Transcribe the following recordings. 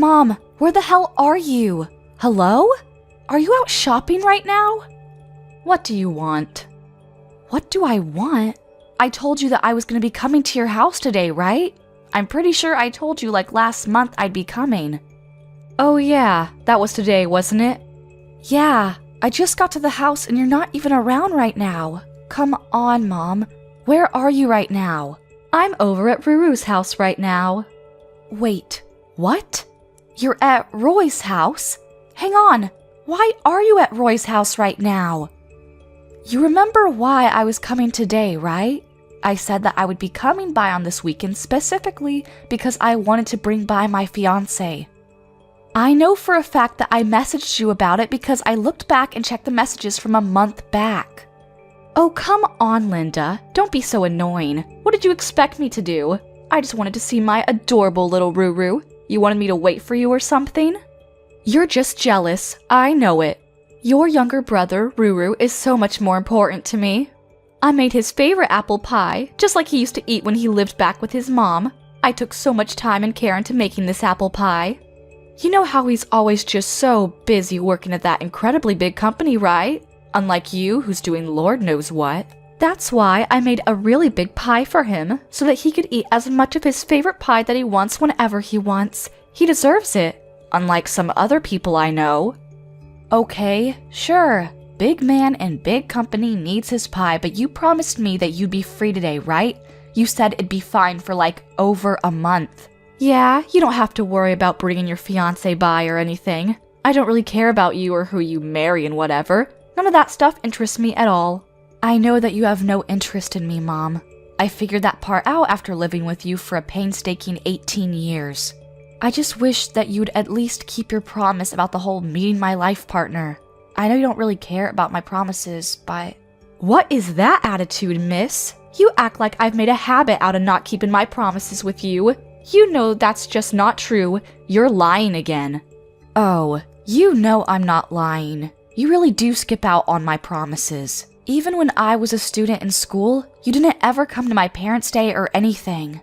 Mom, where the hell are you? Hello? Are you out shopping right now? What do you want? What do I want? I told you that I was going to be coming to your house today, right? I'm pretty sure I told you like last month I'd be coming. Oh yeah, that was today, wasn't it? Yeah, I just got to the house and you're not even around right now. Come on, Mom. Where are you right now? I'm over at Ruru's house right now. Wait, what? You're at Roy's house? Hang on, why are you at Roy's house right now? You remember why I was coming today, right? I said that I would be coming by on this weekend specifically because I wanted to bring by my fiancé. I know for a fact that I messaged you about it because I looked back and checked the messages from a month back. Oh, come on, Linda. Don't be so annoying. What did you expect me to do? I just wanted to see my adorable little Ruru. You wanted me to wait for you or something? You're just jealous. I know it. Your younger brother, Ruru, is so much more important to me. I made his favorite apple pie, just like he used to eat when he lived back with his mom. I took so much time and care into making this apple pie. You know how he's always just so busy working at that incredibly big company, right? Unlike you, who's doing Lord knows what. That's why I made a really big pie for him, so that he could eat as much of his favorite pie that he wants whenever he wants. He deserves it, unlike some other people I know. Okay, sure. Big man and big company needs his pie, but you promised me that you'd be free today, right? You said it'd be fine for like over a month. Yeah, you don't have to worry about bringing your fiancé by or anything. I don't really care about you or who you marry and whatever. None of that stuff interests me at all. I know that you have no interest in me, Mom. I figured that part out after living with you for a painstaking 18 years. I just wish that you'd at least keep your promise about the whole meeting my life partner. I know you don't really care about my promises, but... What is that attitude, miss? You act like I've made a habit out of not keeping my promises with you. You know that's just not true. You're lying again. Oh, you know I'm not lying. You really do skip out on my promises. Even when I was a student in school, you didn't ever come to my parents' day or anything.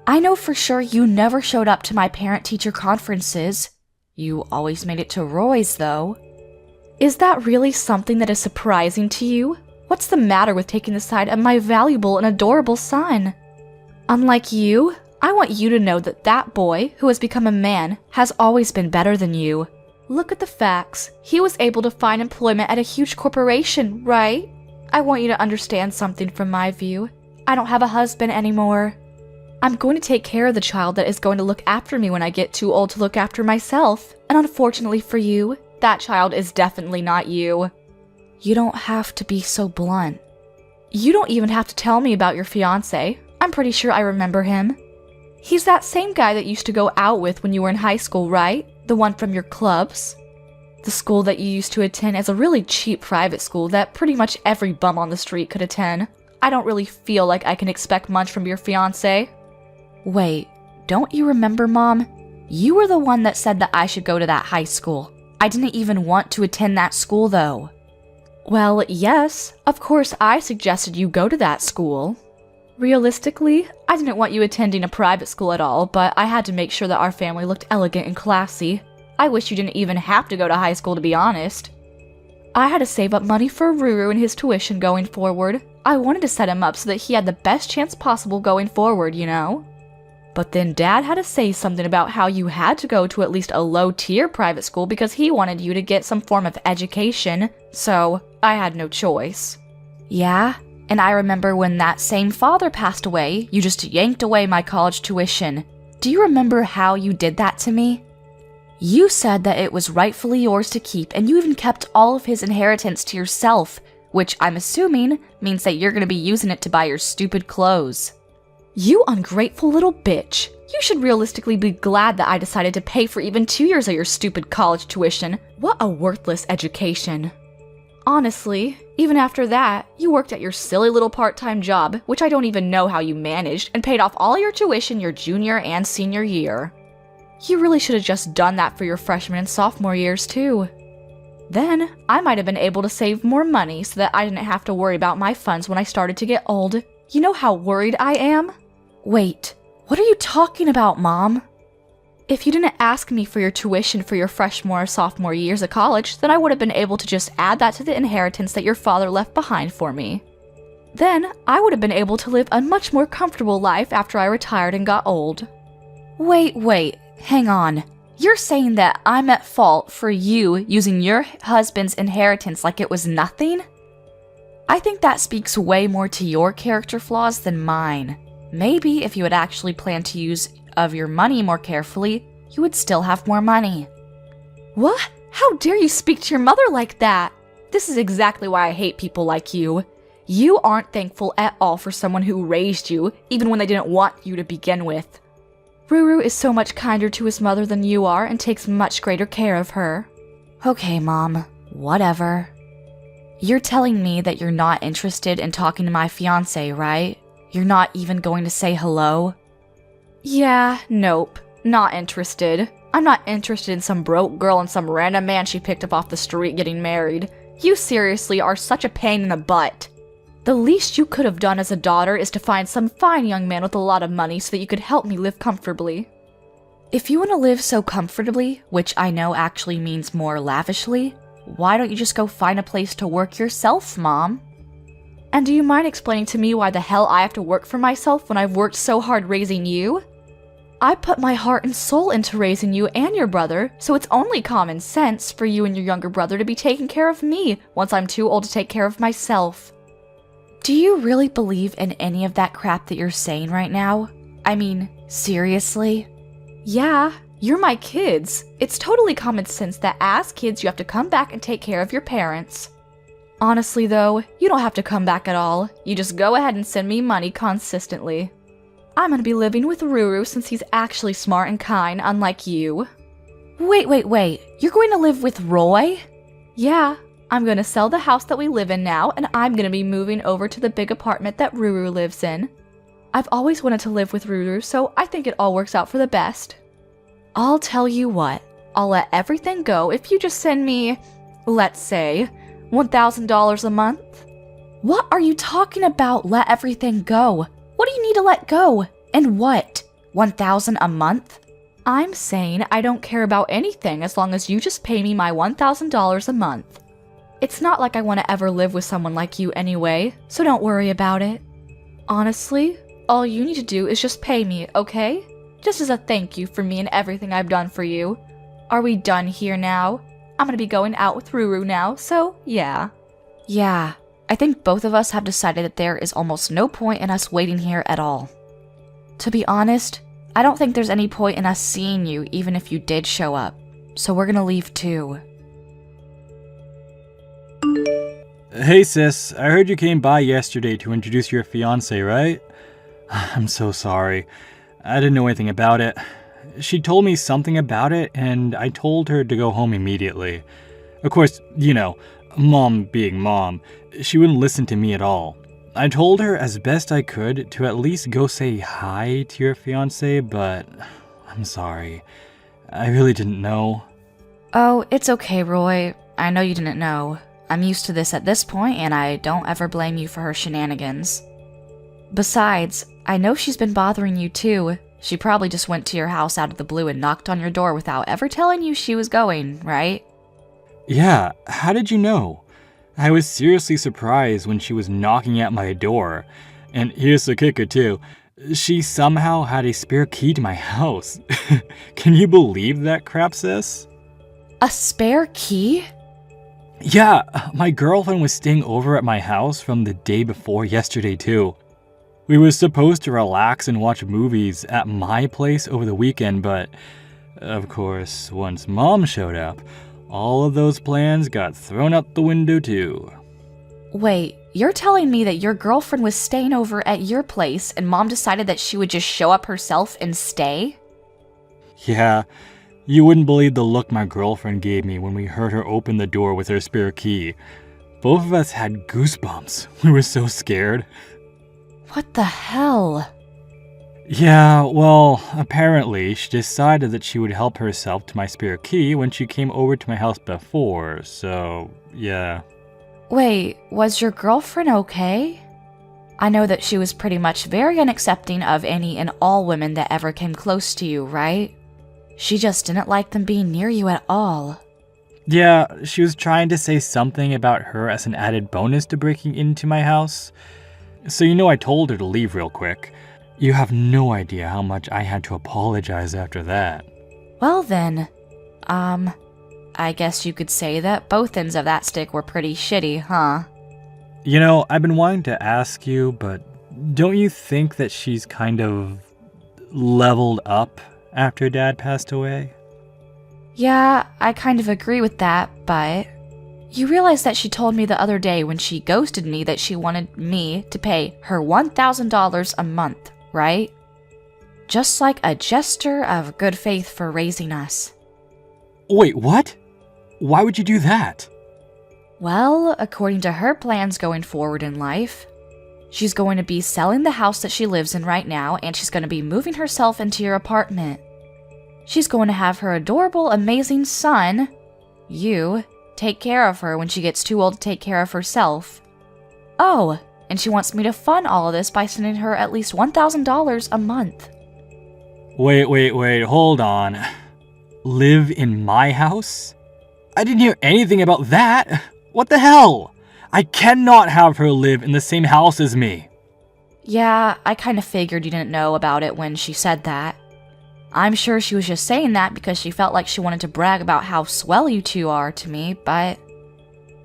I know for sure you never showed up to my parent-teacher conferences. You always made it to Roy's, though. Is that really something that is surprising to you? What's the matter with taking the side of my valuable and adorable son? Unlike you, I want you to know that that boy, who has become a man, has always been better than you. Look at the facts. He was able to find employment at a huge corporation, right? I want you to understand something from my view. I don't have a husband anymore. I'm going to take care of the child that is going to look after me when I get too old to look after myself. And unfortunately for you, that child is definitely not you. You don't have to be so blunt. You don't even have to tell me about your fiancé. I'm pretty sure I remember him. He's that same guy that you used to go out with when you were in high school, right? The one from your clubs? The school that you used to attend as a really cheap private school that pretty much every bum on the street could attend. I don't really feel like I can expect much from your fiancé. Wait, don't you remember, Mom? You were the one that said that I should go to that high school. I didn't even want to attend that school, though. Well, yes, of course I suggested you go to that school. Realistically, I didn't want you attending a private school at all, but I had to make sure that our family looked elegant and classy. I wish you didn't even have to go to high school, to be honest. I had to save up money for Ruru and his tuition going forward. I wanted to set him up so that he had the best chance possible going forward, you know? But then Dad had to say something about how you had to go to at least a low-tier private school because he wanted you to get some form of education, so I had no choice. Yeah? And I remember when that same father passed away, you just yanked away my college tuition. Do you remember how you did that to me? You said that it was rightfully yours to keep, and you even kept all of his inheritance to yourself, which I'm assuming means that you're going to be using it to buy your stupid clothes. You ungrateful little bitch. You should realistically be glad that I decided to pay for even 2 years of your stupid college tuition. What a worthless education. Honestly, even after that, you worked at your silly little part-time job, which I don't even know how you managed, and paid off all your tuition your junior and senior year. You really should have just done that for your freshman and sophomore years, too. Then, I might have been able to save more money so that I didn't have to worry about my funds when I started to get old. You know how worried I am? Wait, what are you talking about, Mom? If you didn't ask me for your tuition for your freshman or sophomore years of college, then I would have been able to just add that to the inheritance that your father left behind for me. Then, I would have been able to live a much more comfortable life after I retired and got old. Wait, hang on. You're saying that I'm at fault for you using your husband's inheritance like it was nothing? I think that speaks way more to your character flaws than mine. Maybe if you had actually planned to use of your money more carefully, you would still have more money. What? How dare you speak to your mother like that? This is exactly why I hate people like you. You aren't thankful at all for someone who raised you, even when they didn't want you to begin with. Ruru is so much kinder to his mother than you are and takes much greater care of her. Okay, Mom. Whatever. You're telling me that you're not interested in talking to my fiancé, right? You're not even going to say hello? Yeah, nope. Not interested. I'm not interested in some broke girl and some random man she picked up off the street getting married. You seriously are such a pain in the butt. The least you could have done as a daughter is to find some fine young man with a lot of money so that you could help me live comfortably. If you want to live so comfortably, which I know actually means more lavishly, why don't you just go find a place to work yourself, Mom? And do you mind explaining to me why the hell I have to work for myself when I've worked so hard raising you? I put my heart and soul into raising you and your brother, so it's only common sense for you and your younger brother to be taking care of me once I'm too old to take care of myself. Do you really believe in any of that crap that you're saying right now? I mean, seriously? Yeah, you're my kids. It's totally common sense that as kids you have to come back and take care of your parents. Honestly though, you don't have to come back at all. You just go ahead and send me money consistently. I'm gonna be living with Ruru since he's actually smart and kind, unlike you. Wait. You're going to live with Roy? Yeah. I'm gonna sell the house that we live in now, and I'm gonna be moving over to the big apartment that Ruru lives in. I've always wanted to live with Ruru, so I think it all works out for the best. I'll tell you what, I'll let everything go if you just send me, let's say, $1,000 a month. What are you talking about, let everything go? What do you need to let go? And what? $1,000 a month? I'm saying I don't care about anything as long as you just pay me my $1,000 a month. It's not like I want to ever live with someone like you anyway, so don't worry about it. Honestly, all you need to do is just pay me, okay? Just as a thank you for me and everything I've done for you. Are we done here now? I'm gonna be going out with Ruru now, so yeah. Yeah, I think both of us have decided that there is almost no point in us waiting here at all. To be honest, I don't think there's any point in us seeing you even if you did show up, so we're gonna leave too. Hey sis, I heard you came by yesterday to introduce your fiancé, right? I'm so sorry. I didn't know anything about it. She told me something about it, and I told her to go home immediately. Of course, you know, Mom being Mom, she wouldn't listen to me at all. I told her as best I could to at least go say hi to your fiancé, but I'm sorry. I really didn't know. Oh, it's okay, Roy. I know you didn't know. I'm used to this at this point, and I don't ever blame you for her shenanigans. Besides, I know she's been bothering you too. She probably just went to your house out of the blue and knocked on your door without ever telling you she was going, right? Yeah, how did you know? I was seriously surprised when she was knocking at my door. And here's the kicker too. She somehow had a spare key to my house. Can you believe that crap, sis? A spare key? Yeah, my girlfriend was staying over at my house from the day before yesterday too. We were supposed to relax and watch movies at my place over the weekend, but of course, once Mom showed up, all of those plans got thrown out the window too. Wait, you're telling me that your girlfriend was staying over at your place and Mom decided that she would just show up herself and stay? Yeah, you wouldn't believe the look my girlfriend gave me when we heard her open the door with her spare key. Both of us had goosebumps. We were so scared. What the hell? Yeah, well, apparently she decided that she would help herself to my spare key when she came over to my house before, so yeah. Wait, was your girlfriend okay? I know that she was pretty much very unaccepting of any and all women that ever came close to you, right? She just didn't like them being near you at all. Yeah, she was trying to say something about her as an added bonus to breaking into my house. So I told her to leave real quick. You have no idea how much I had to apologize after that. Well then, I guess you could say that both ends of that stick were pretty shitty, huh? I've been wanting to ask you, but don't you think that she's kind of leveled up after Dad passed away? Yeah, I kind of agree with that, but you realize that she told me the other day when she ghosted me that she wanted me to pay her $1,000 a month, right? Just like a gesture of good faith for raising us. Wait, what? Why would you do that? Well, according to her plans going forward in life, she's going to be selling the house that she lives in right now, and she's going to be moving herself into your apartment. She's going to have her adorable, amazing son, you, take care of her when she gets too old to take care of herself. Oh, and she wants me to fund all of this by sending her at least $1,000 a month. Wait, hold on. Live in my house? I didn't hear anything about that. What the hell? I cannot have her live in the same house as me. Yeah, I kind of figured you didn't know about it when she said that. I'm sure she was just saying that because she felt like she wanted to brag about how swell you two are to me, but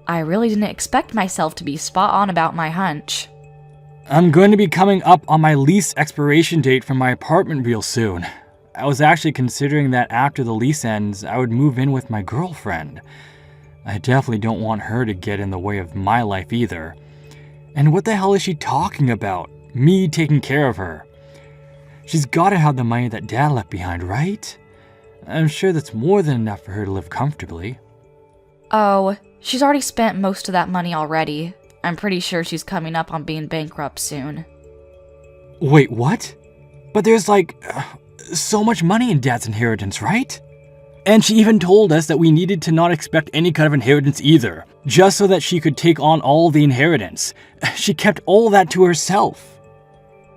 I really didn't expect myself to be spot on about my hunch. I'm going to be coming up on my lease expiration date for my apartment real soon. I was actually considering that after the lease ends, I would move in with my girlfriend. I definitely don't want her to get in the way of my life either. And what the hell is she talking about? Me taking care of her? She's gotta have the money that Dad left behind, right? I'm sure that's more than enough for her to live comfortably. Oh, she's already spent most of that money already. I'm pretty sure she's coming up on being bankrupt soon. Wait, what? But there's so much money in Dad's inheritance, right? And she even told us that we needed to not expect any kind of inheritance either, just so that she could take on all the inheritance. She kept all that to herself.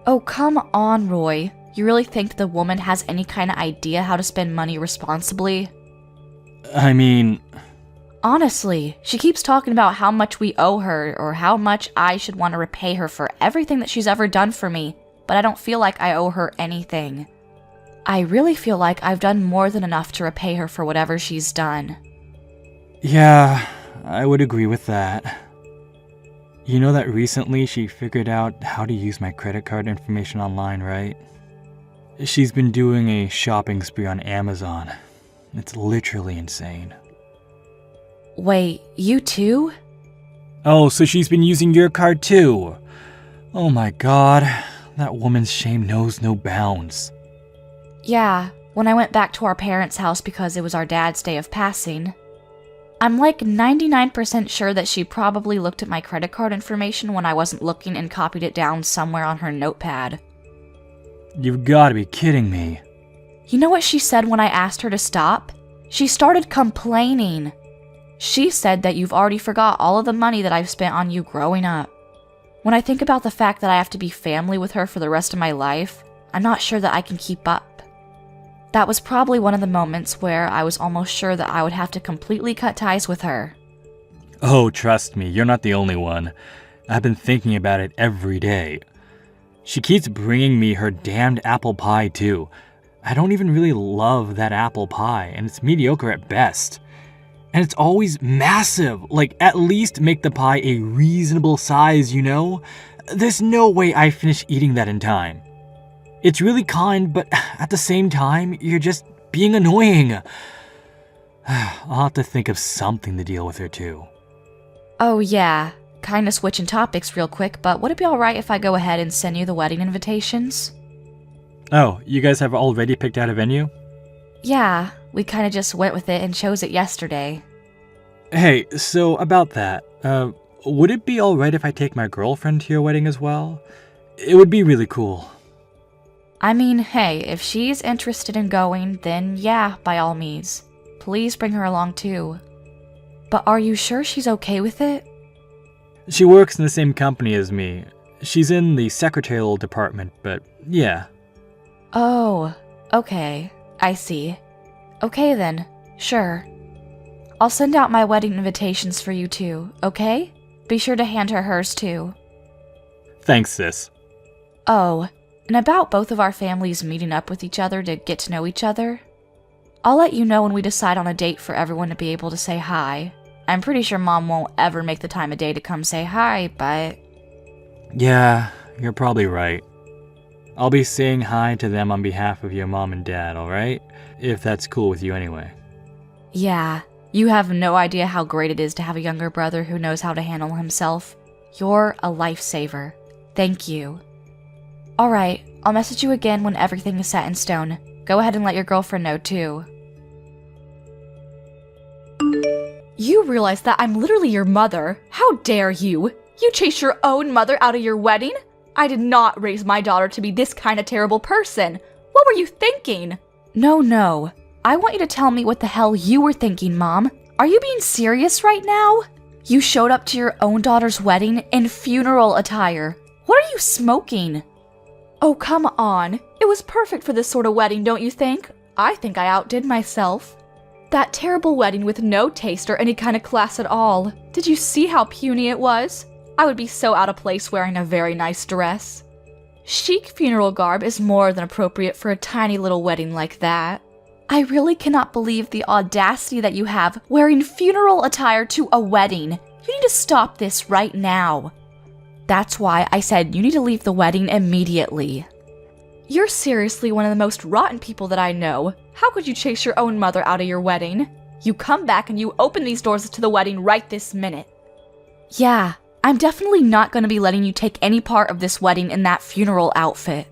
Oh, come on, Roy. You really think the woman has any kind of idea how to spend money responsibly? I mean... Honestly, she keeps talking about how much we owe her or how much I should want to repay her for everything that she's ever done for me, but I don't feel like I owe her anything. I really feel like I've done more than enough to repay her for whatever she's done. Yeah, I would agree with that. You know that recently she figured out how to use my credit card information online, right? She's been doing a shopping spree on Amazon. It's literally insane. Wait, you too? Oh, so she's been using your card too? Oh my god, that woman's shame knows no bounds. Yeah, when I went back to our parents' house because it was our dad's day of passing, I'm like 99% sure that she probably looked at my credit card information when I wasn't looking and copied it down somewhere on her notepad. You've gotta be kidding me. You know what she said when I asked her to stop? She started complaining. She said that you've already forgot all of the money that I've spent on you growing up. When I think about the fact that I have to be family with her for the rest of my life, I'm not sure that I can keep up. That was probably one of the moments where I was almost sure that I would have to completely cut ties with her. Oh, trust me, you're not the only one. I've been thinking about it every day. She keeps bringing me her damned apple pie too. I don't even really love that apple pie, and it's mediocre at best. And it's always massive, at least make the pie a reasonable size, you know? There's no way I finish eating that in time. It's really kind, but at the same time, you're just being annoying. I'll have to think of something to deal with her too. Oh yeah, kinda switching topics real quick, but would it be alright if I go ahead and send you the wedding invitations? Oh, you guys have already picked out a venue? Yeah, we kinda just went with it and chose it yesterday. Hey, so about that, would it be alright if I take my girlfriend to your wedding as well? It would be really cool. I mean, hey, if she's interested in going, then yeah, by all means. Please bring her along too. But are you sure she's okay with it? She works in the same company as me. She's in the secretarial department, but yeah. Oh, okay, I see. Okay then, sure. I'll send out my wedding invitations for you too, okay? Be sure to hand her hers too. Thanks, sis. Oh, and about both of our families meeting up with each other to get to know each other, I'll let you know when we decide on a date for everyone to be able to say hi. I'm pretty sure Mom won't ever make the time of day to come say hi, but... Yeah, you're probably right. I'll be saying hi to them on behalf of your mom and dad, alright? If that's cool with you anyway. Yeah, you have no idea how great it is to have a younger brother who knows how to handle himself. You're a lifesaver. Thank you. Alright, I'll message you again when everything is set in stone. Go ahead and let your girlfriend know too. You realize that I'm literally your mother. How dare you? You chased your own mother out of your wedding? I did not raise my daughter to be this kind of terrible person. What were you thinking? No. I want you to tell me what the hell you were thinking, Mom. Are you being serious right now? You showed up to your own daughter's wedding in funeral attire. What are you smoking? Oh, come on. It was perfect for this sort of wedding, don't you think? I think I outdid myself. That terrible wedding with no taste or any kind of class at all. Did you see how puny it was? I would be so out of place wearing a very nice dress. Chic funeral garb is more than appropriate for a tiny little wedding like that. I really cannot believe the audacity that you have wearing funeral attire to a wedding. You need to stop this right now. That's why I said you need to leave the wedding immediately. You're seriously one of the most rotten people that I know. How could you chase your own mother out of your wedding? You come back and you open these doors to the wedding right this minute. Yeah, I'm definitely not going to be letting you take any part of this wedding in that funeral outfit.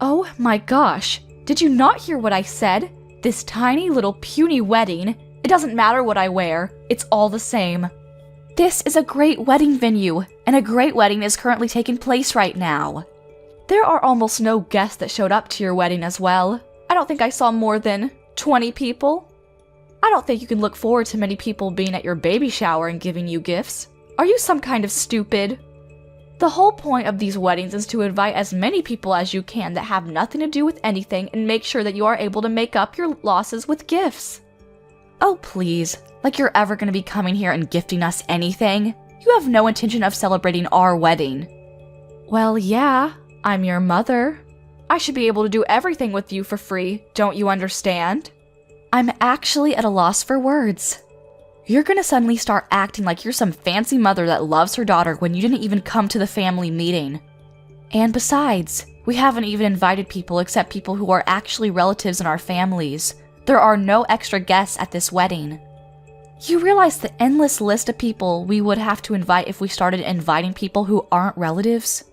Oh my gosh, did you not hear what I said? This tiny little puny wedding, it doesn't matter what I wear, it's all the same. This is a great wedding venue, and a great wedding is currently taking place right now. There are almost no guests that showed up to your wedding as well. I don't think I saw more than 20 people. I don't think you can look forward to many people being at your baby shower and giving you gifts. Are you some kind of stupid? The whole point of these weddings is to invite as many people as you can that have nothing to do with anything and make sure that you are able to make up your losses with gifts. Oh please, like you're ever going to be coming here and gifting us anything? You have no intention of celebrating our wedding. Well, yeah, I'm your mother. I should be able to do everything with you for free, don't you understand? I'm actually at a loss for words. You're gonna suddenly start acting like you're some fancy mother that loves her daughter when you didn't even come to the family meeting. And besides, we haven't even invited people except people who are actually relatives in our families. There are no extra guests at this wedding. You realize the endless list of people we would have to invite if we started inviting people who aren't relatives?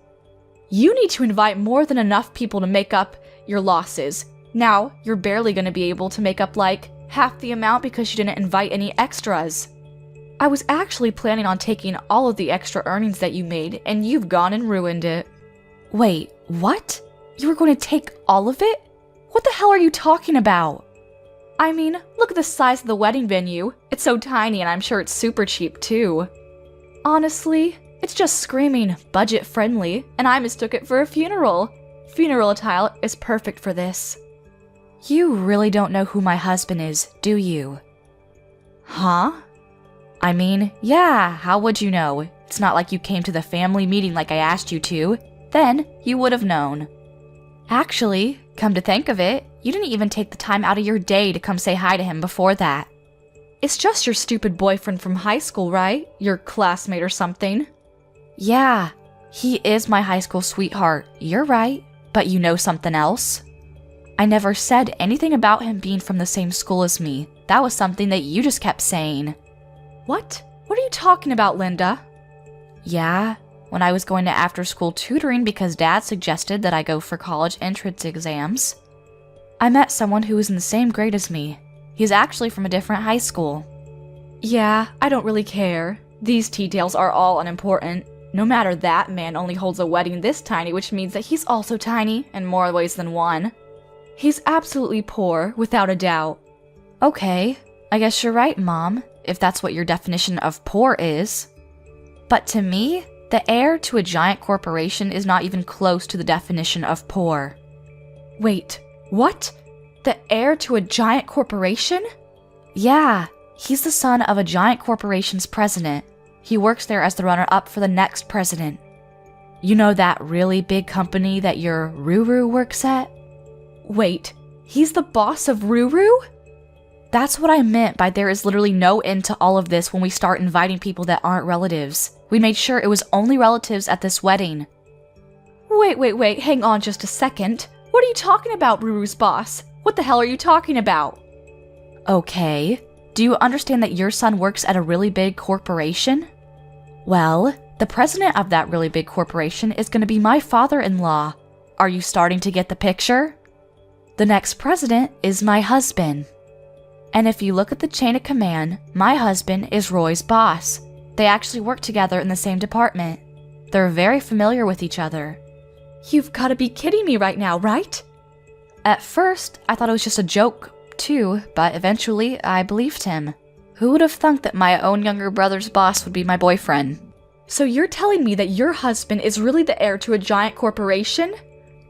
You need to invite more than enough people to make up your losses. Now, you're barely going to be able to make up like half the amount because you didn't invite any extras. I was actually planning on taking all of the extra earnings that you made, and you've gone and ruined it. Wait, what? You were going to take all of it? What the hell are you talking about? I mean, look at the size of the wedding venue. It's so tiny and I'm sure it's super cheap too. Honestly, it's just screaming budget friendly, and I mistook it for a funeral. Funeral attire is perfect for this. You really don't know who my husband is, do you? Huh? I mean, yeah, how would you know? It's not like you came to the family meeting like I asked you to. Then, you would have known. Actually, come to think of it, you didn't even take the time out of your day to come say hi to him before that. It's just your stupid boyfriend from high school, right? Your classmate or something. Yeah, he is my high school sweetheart, you're right, but you know something else? I never said anything about him being from the same school as me. That was something that you just kept saying. What? What are you talking about, Linda? Yeah, when I was going to after-school tutoring because Dad suggested that I go for college entrance exams, I met someone who was in the same grade as me. He's actually from a different high school. Yeah, I don't really care. These details are all unimportant. No matter, that man only holds a wedding this tiny, which means that he's also tiny in more ways than one. He's absolutely poor, without a doubt. Okay, I guess you're right, Mom, if that's what your definition of poor is. But to me, the heir to a giant corporation is not even close to the definition of poor. Wait, what? The heir to a giant corporation? Yeah, he's the son of a giant corporation's president. He works there as the runner-up for the next president. You know that really big company that your Ruru works at? Wait, he's the boss of Ruru? That's what I meant by there is literally no end to all of this when we start inviting people that aren't relatives. We made sure it was only relatives at this wedding. Wait, hang on just a second. What are you talking about, Ruru's boss? What the hell are you talking about? Okay, do you understand that your son works at a really big corporation? Well, the president of that really big corporation is going to be my father-in-law. Are you starting to get the picture? The next president is my husband. And if you look at the chain of command, my husband is Roy's boss. They actually work together in the same department. They're very familiar with each other. You've got to be kidding me right now, right? At first, I thought it was just a joke, too, but eventually I believed him. Who would have thunk that my own younger brother's boss would be my boyfriend? So you're telling me that your husband is really the heir to a giant corporation?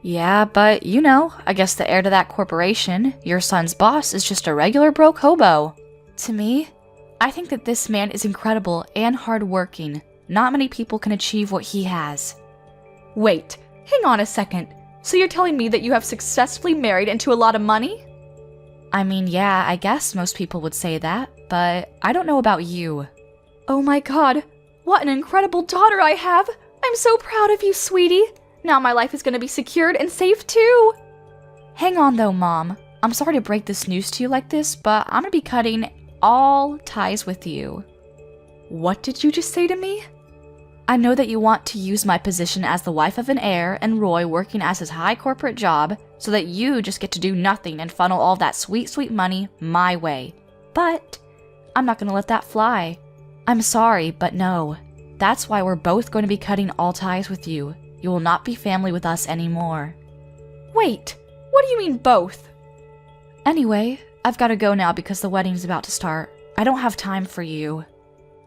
Yeah, but you know, I guess the heir to that corporation, your son's boss, is just a regular broke hobo. To me, I think that this man is incredible and hardworking. Not many people can achieve what he has. Wait, hang on a second. So you're telling me that you have successfully married into a lot of money? I mean, yeah, I guess most people would say that, but I don't know about you. Oh my god, what an incredible daughter I have! I'm so proud of you, sweetie! Now my life is going to be secured and safe too! Hang on though, Mom. I'm sorry to break this news to you like this, but I'm going to be cutting all ties with you. What did you just say to me? I know that you want to use my position as the wife of an heir and Roy working as his high corporate job so that you just get to do nothing and funnel all that sweet, sweet money my way. But I'm not going to let that fly. I'm sorry, but no. That's why we're both going to be cutting all ties with you. You will not be family with us anymore. Wait, what do you mean both? Anyway, I've got to go now because the wedding's about to start. I don't have time for you.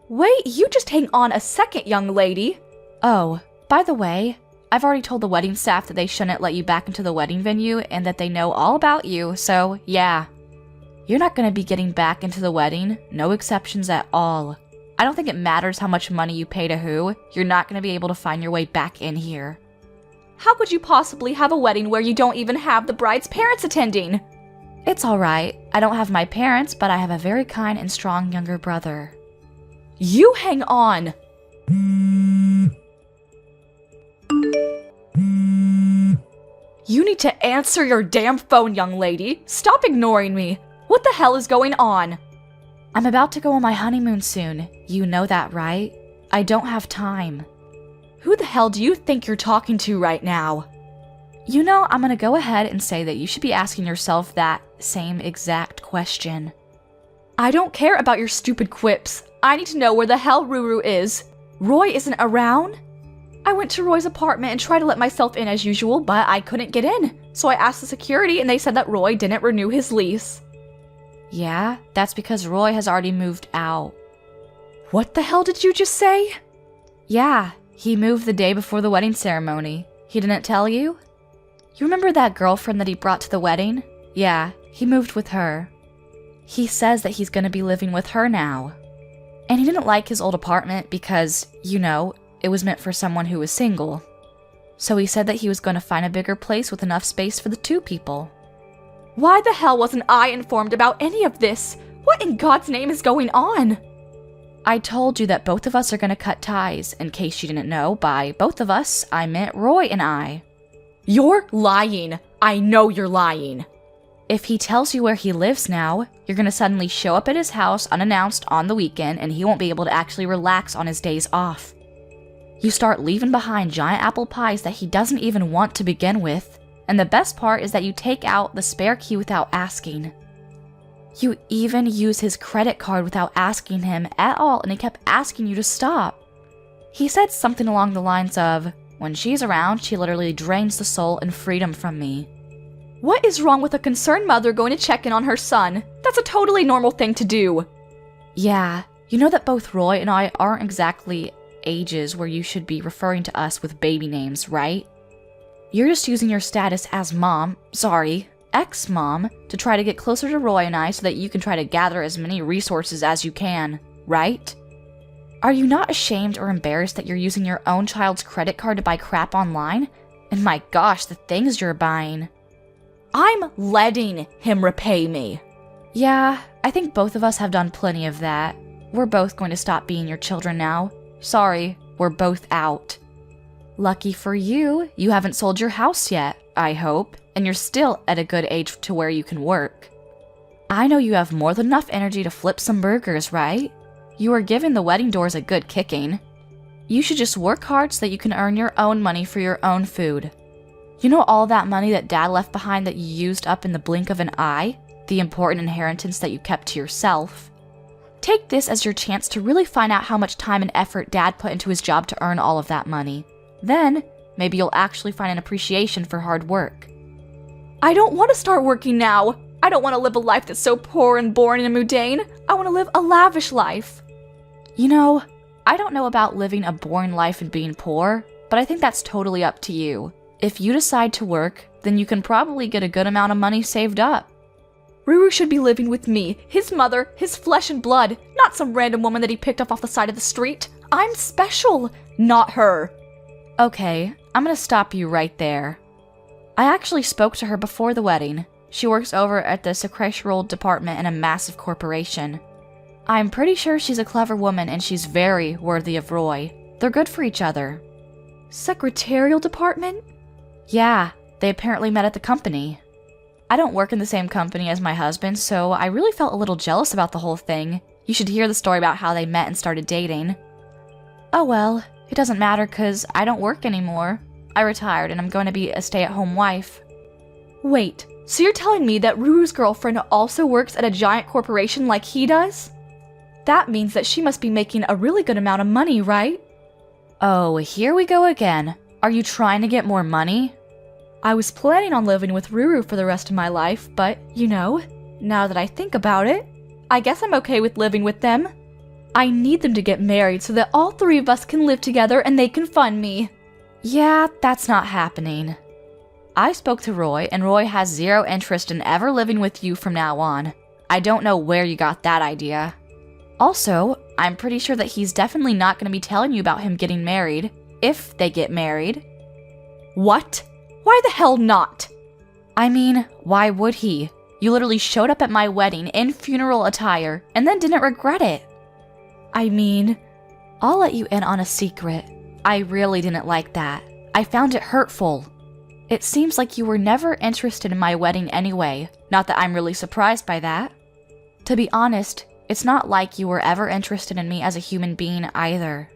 Wait, you just hang on a second, young lady. Oh, by the way, I've already told the wedding staff that they shouldn't let you back into the wedding venue and that they know all about you, so yeah. You're not going to be getting back into the wedding, no exceptions at all. I don't think it matters how much money you pay to who, you're not going to be able to find your way back in here. How could you possibly have a wedding where you don't even have the bride's parents attending? It's alright, I don't have my parents, but I have a very kind and strong younger brother. You hang on! You need to answer your damn phone, young lady! Stop ignoring me! What the hell is going on? I'm about to go on my honeymoon soon. You know that, right? I don't have time. Who the hell do you think you're talking to right now? You know, I'm gonna go ahead and say that you should be asking yourself that same exact question. I don't care about your stupid quips. I need to know where the hell Ruru is. Roy isn't around? I went to Roy's apartment and tried to let myself in as usual, but I couldn't get in. So I asked the security and they said that Roy didn't renew his lease. Yeah, that's because Roy has already moved out. What the hell did you just say? Yeah, he moved the day before the wedding ceremony. He didn't tell you? You remember that girlfriend that he brought to the wedding? Yeah, he moved with her. He says that he's gonna be living with her now. And he didn't like his old apartment because, you know, it was meant for someone who was single. So he said that he was gonna find a bigger place with enough space for the two people. Why the hell wasn't I informed about any of this? What in God's name is going on? I told you that both of us are gonna cut ties. In case you didn't know, by both of us, I meant Roy and I. You're lying. I know you're lying. If he tells you where he lives now, you're gonna suddenly show up at his house unannounced on the weekend and he won't be able to actually relax on his days off. You start leaving behind giant apple pies that he doesn't even want to begin with, and the best part is that you take out the spare key without asking. You even use his credit card without asking him at all, and he kept asking you to stop. He said something along the lines of, "When she's around, she literally drains the soul and freedom from me." What is wrong with a concerned mother going to check in on her son? That's a totally normal thing to do. Yeah, you know that both Roy and I aren't exactly ages where you should be referring to us with baby names, right? You're just using your status as mom, sorry, ex-mom to try to get closer to Roy and I so that you can try to gather as many resources as you can, right? Are you not ashamed or embarrassed that you're using your own child's credit card to buy crap online? And my gosh, the things you're buying. I'm letting him repay me. Yeah, I think both of us have done plenty of that. We're both going to stop being your children now. Sorry, we're both out. Lucky for you, you haven't sold your house yet, I hope, and you're still at a good age to where you can work. I know you have more than enough energy to flip some burgers, right? You are giving the wedding doors a good kicking. You should just work hard so that you can earn your own money for your own food. You know all that money that Dad left behind that you used up in the blink of an eye? The important inheritance that you kept to yourself. Take this as your chance to really find out how much time and effort Dad put into his job to earn all of that money. Then, maybe you'll actually find an appreciation for hard work. I don't want to start working now. I don't want to live a life that's so poor and boring and mundane. I want to live a lavish life. You know, I don't know about living a boring life and being poor, but I think that's totally up to you. If you decide to work, then you can probably get a good amount of money saved up. Ruru should be living with me, his mother, his flesh and blood, not some random woman that he picked up off the side of the street. I'm special, not her. Okay, I'm gonna stop you right there. I actually spoke to her before the wedding. She works over at the secretarial department in a massive corporation. I'm pretty sure she's a clever woman and she's very worthy of Roy. They're good for each other. Secretarial department? Yeah, they apparently met at the company. I don't work in the same company as my husband, so I really felt a little jealous about the whole thing. You should hear the story about how they met and started dating. Oh well, it doesn't matter because I don't work anymore. I retired and I'm going to be a stay-at-home wife. Wait, so you're telling me that Ruru's girlfriend also works at a giant corporation like he does? That means that she must be making a really good amount of money, right? Oh, here we go again. Are you trying to get more money? I was planning on living with Ruru for the rest of my life, but, you know, now that I think about it, I guess I'm okay with living with them. I need them to get married so that all three of us can live together and they can fund me. Yeah, that's not happening. I spoke to Roy, and Roy has zero interest in ever living with you from now on. I don't know where you got that idea. Also, I'm pretty sure that he's definitely not going to be telling you about him getting married, if they get married. What? Why the hell not? I mean, why would he? You literally showed up at my wedding in funeral attire and then didn't regret it. I mean, I'll let you in on a secret. I really didn't like that. I found it hurtful. It seems like you were never interested in my wedding anyway. Not that I'm really surprised by that. To be honest, it's not like you were ever interested in me as a human being either.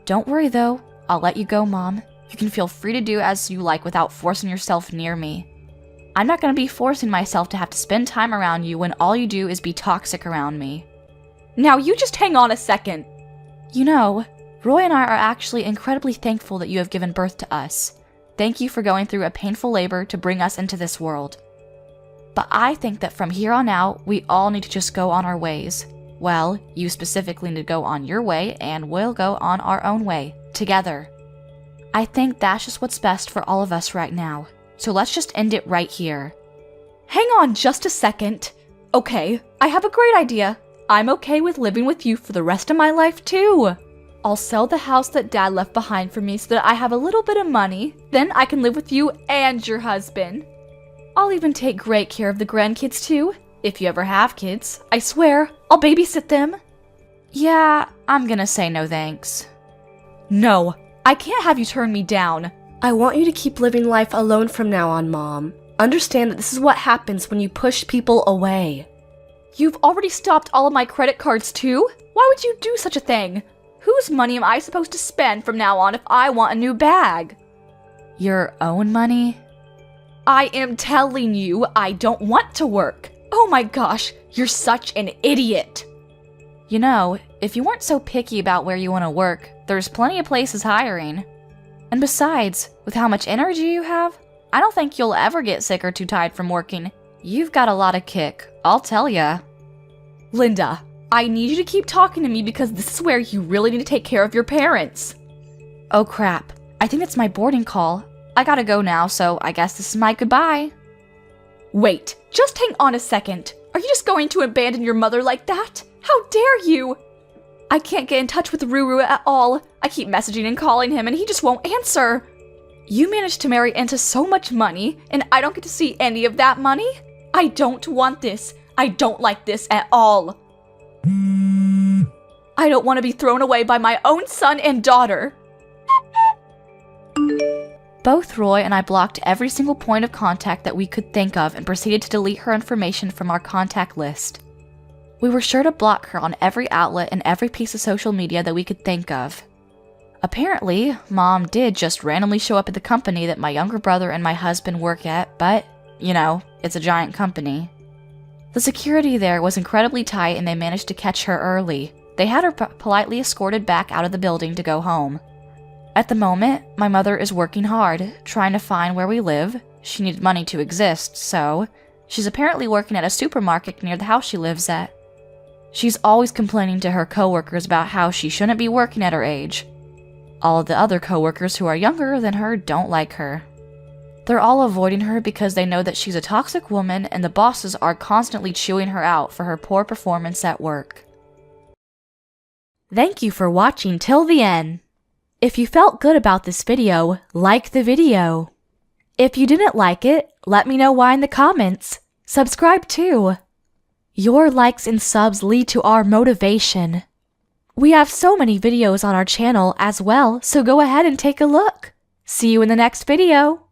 Don't worry though, I'll let you go, Mom. You can feel free to do as you like without forcing yourself near me. I'm not going to be forcing myself to have to spend time around you when all you do is be toxic around me. Now you just hang on a second. You know, Roy and I are actually incredibly thankful that you have given birth to us. Thank you for going through a painful labor to bring us into this world. But I think that from here on out, we all need to just go on our ways. Well, you specifically need to go on your way, and we'll go on our own way, together. I think that's just what's best for all of us right now. So let's just end it right here. Hang on just a second. Okay, I have a great idea. I'm okay with living with you for the rest of my life too. I'll sell the house that Dad left behind for me so that I have a little bit of money. Then I can live with you and your husband. I'll even take great care of the grandkids too. If you ever have kids, I swear, I'll babysit them. Yeah, I'm gonna say no thanks. No, I can't have you turn me down. I want you to keep living life alone from now on, Mom. Understand that this is what happens when you push people away. You've already stopped all of my credit cards too? Why would you do such a thing? Whose money am I supposed to spend from now on if I want a new bag? Your own money? I am telling you, I don't want to work. Oh my gosh, you're such an idiot. You know, if you weren't so picky about where you want to work, there's plenty of places hiring. And besides, with how much energy you have, I don't think you'll ever get sick or too tired from working. You've got a lot of kick, I'll tell ya. Linda, I need you to keep talking to me because this is where you really need to take care of your parents. Oh crap, I think it's my boarding call. I gotta go now, so I guess this is my goodbye. Wait, just hang on a second. Are you just going to abandon your mother like that? How dare you? I can't get in touch with Ruru at all. I keep messaging and calling him and he just won't answer. You managed to marry into so much money and I don't get to see any of that money? I don't want this. I don't like this at all. I don't want to be thrown away by my own son and daughter. Both Roy and I blocked every single point of contact that we could think of and proceeded to delete her information from our contact list. We were sure to block her on every outlet and every piece of social media that we could think of. Apparently, Mom did just randomly show up at the company that my younger brother and my husband work at, but, you know, it's a giant company. The security there was incredibly tight and they managed to catch her early. They had her politely escorted back out of the building to go home. At the moment, my mother is working hard, trying to find where we live. She needed money to exist, so she's apparently working at a supermarket near the house she lives at. She's always complaining to her coworkers about how she shouldn't be working at her age. All of the other coworkers who are younger than her don't like her. They're all avoiding her because they know that she's a toxic woman and the bosses are constantly chewing her out for her poor performance at work. Thank you for watching till the end. If you felt good about this video, like the video. If you didn't like it, let me know why in the comments. Subscribe too. Your likes and subs lead to our motivation. We have so many videos on our channel as well, so go ahead and take a look. See you in the next video.